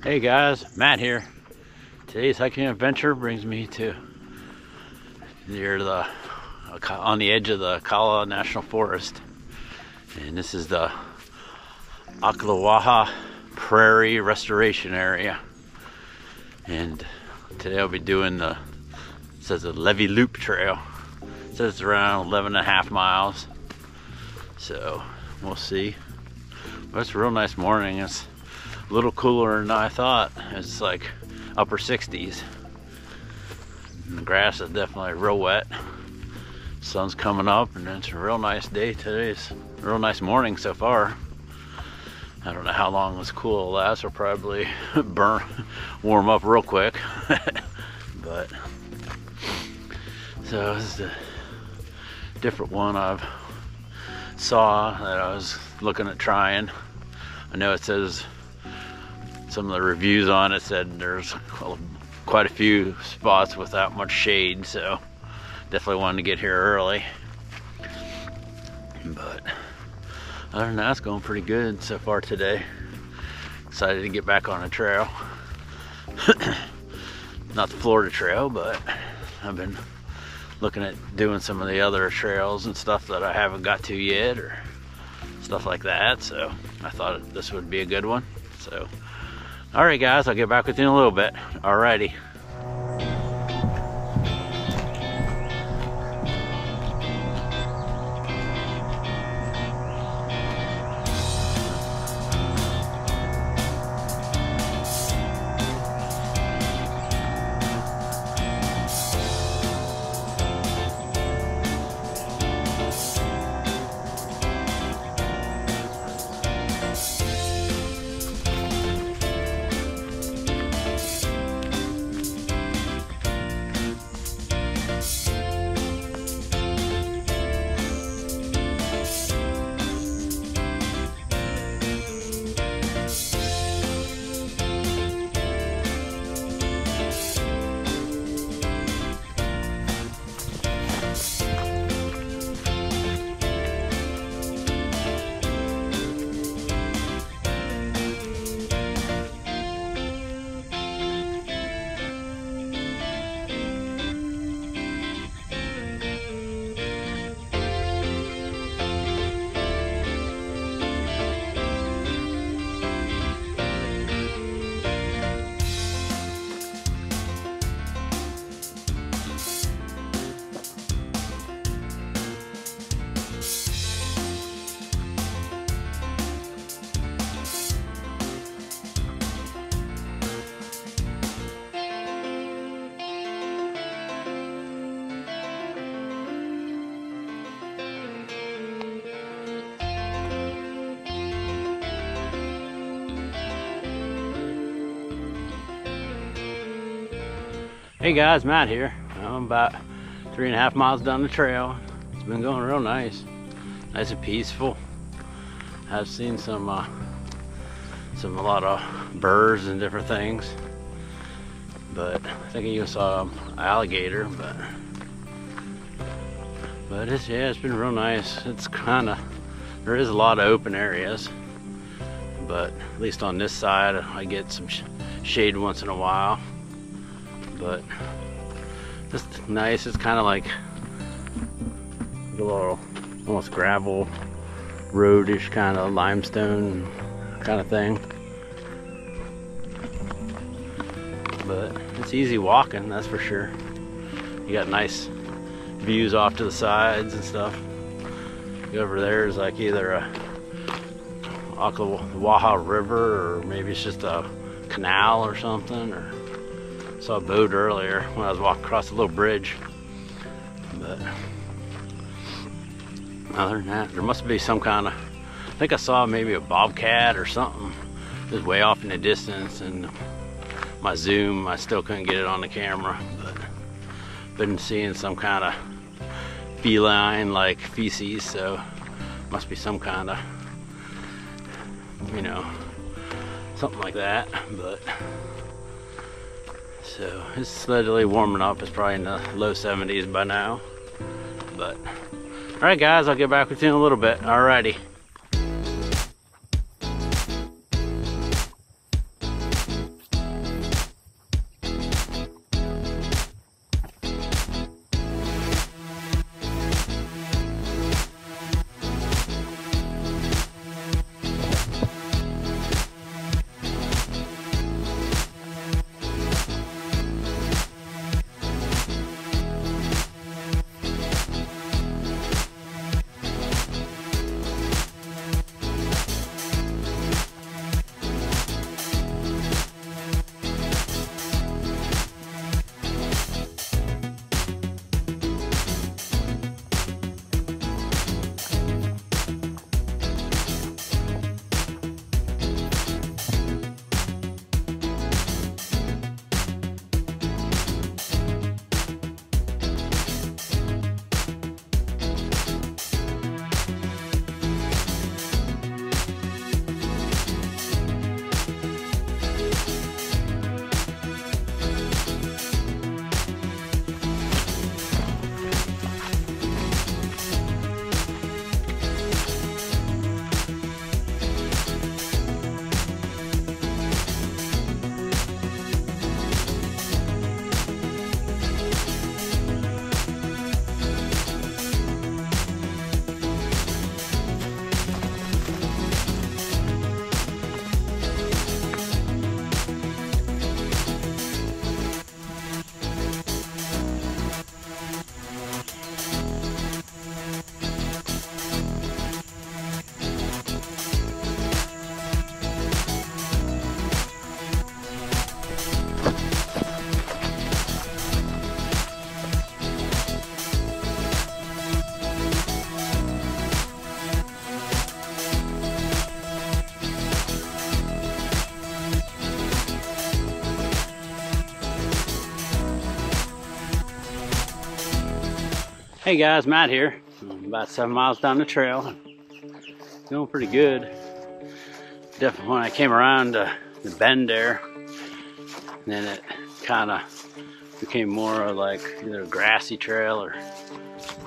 Hey guys, Matt here. Today's hiking adventure brings me to on the edge of the Ocala National Forest, and this is the Ocklawaha Prairie Restoration Area. And today I'll be doing it says the Levee Loop Trail. It says it's around 11.5 miles, so we'll see. But it's a real nice morning. It's a little cooler than I thought. It's like upper 60s. And the grass is definitely real wet. Sun's coming up, and it's a real nice day today. It's a real nice morning so far. I don't know how long this cool will last. We'll probably warm up real quick. But so this is a different one I've saw that I was looking at trying. I know it says some of the reviews on it said there's quite a few spots without much shade, so definitely wanted to get here early. But other than that, it's going pretty good so far today. Excited to get back on the trail. Not the Florida trail, but I've been looking at doing some of the other trails and stuff that I haven't got to yet, or stuff like that, so I thought this would be a good one. So alright guys, I'll get back with you in a little bit. Alrighty. Hey guys, Matt here. I'm about 3.5 miles down the trail. It's been going real nice. Nice and peaceful. I've seen a lot of birds and different things. But I think I even saw an alligator, but it's been real nice. It's there is a lot of open areas, but at least on this side I get some shade once in a while. But just nice. It's kind of like a little almost gravel roadish kind of limestone kind of thing, but it's easy walking, that's for sure. You got nice views off to the sides and stuff. Over there is like either a Ocklawaha River, or maybe it's just a canal or something, or saw a boat earlier when I was walking across a little bridge. But other than that, there must be some kind of, I think I saw maybe a bobcat or something just way off in the distance, and my zoom, I still couldn't get it on the camera, but been seeing some kind of feline like feces, so must be some kind of, you know, something like that. But so it's steadily warming up. It's probably in the low 70s by now. But all right guys, I'll get back with you in a little bit. Alrighty. Hey guys, Matt here. I'm about 7 miles down the trail. Doing pretty good. Definitely when I came around the bend there, then it kind of became more of like either a grassy trail or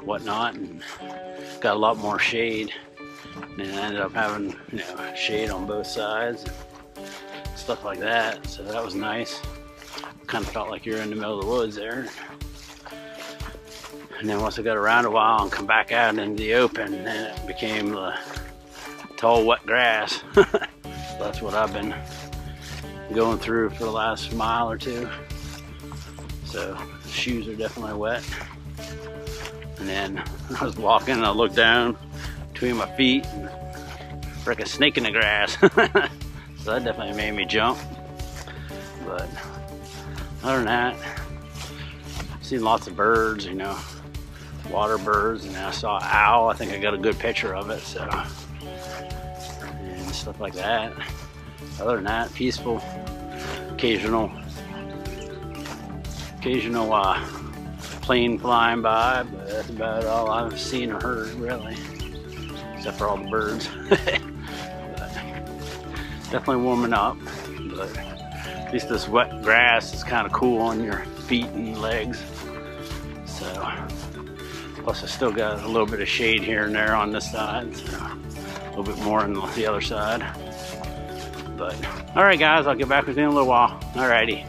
whatnot, and got a lot more shade. And I ended up having, you know, shade on both sides and stuff like that. So that was nice. Kind of felt like you're in the middle of the woods there. And then once I got around a while and come back out into the open, then it became the tall, wet grass. So that's what I've been going through for the last mile or two. So the shoes are definitely wet. And then I was walking and I looked down between my feet and like a snake in the grass. So that definitely made me jump. But other than that, I've seen lots of birds, you know, water birds, and I saw an owl. I think I got a good picture of it, so, and stuff like that. Other than that, peaceful, occasional plane flying by, but that's about all I've seen or heard, really, except for all the birds. But definitely warming up, but at least this wet grass is kind of cool on your feet and legs. So, plus I still got a little bit of shade here and there on this side, so a little bit more on the other side. But all right, guys, I'll get back with you in a little while. All righty.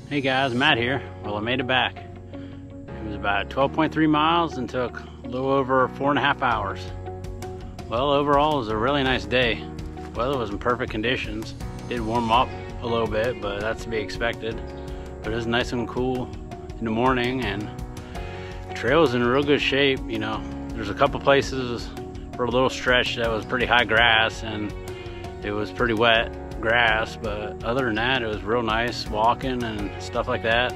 Hey guys, Matt here. Well, I made it back. It was about 12.3 miles and took a little over 4.5 hours. Well, overall it was a really nice day. Weather was in perfect conditions. It did warm up a little bit, but that's to be expected. But it was nice and cool in the morning, and the trail was in real good shape. You know, there's a couple places for a little stretch that was pretty high grass and it was pretty wet grass, but other than that, it was real nice walking and stuff like that.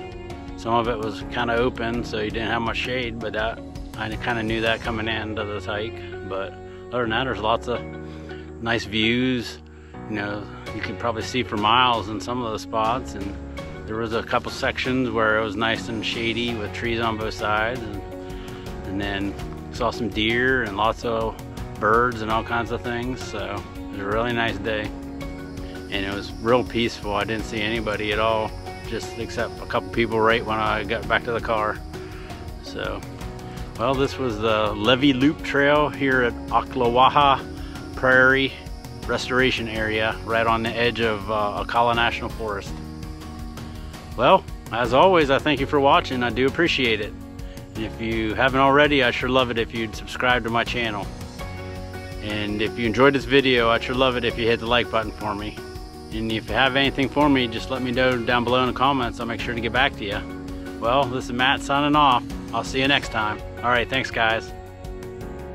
Some of it was kind of open, so you didn't have much shade, but that I kind of knew that coming into this hike. But other than that, there's lots of nice views. You know, you could probably see for miles in some of the spots, and there was a couple sections where it was nice and shady with trees on both sides, and then saw some deer and lots of birds and all kinds of things. So it was a really nice day. And it was real peaceful. I didn't see anybody at all, just except a couple people right when I got back to the car. So, well, this was the Levee Loop Trail here at Ocklawaha Prairie Restoration Area, right on the edge of Ocala National Forest. Well, as always, I thank you for watching. I do appreciate it. And if you haven't already, I sure love it if you'd subscribe to my channel. And if you enjoyed this video, I'd sure love it if you hit the like button for me. And if you have anything for me, just let me know down below in the comments. I'll make sure to get back to you. Well, this is Matt signing off. I'll see you next time. All right, thanks guys.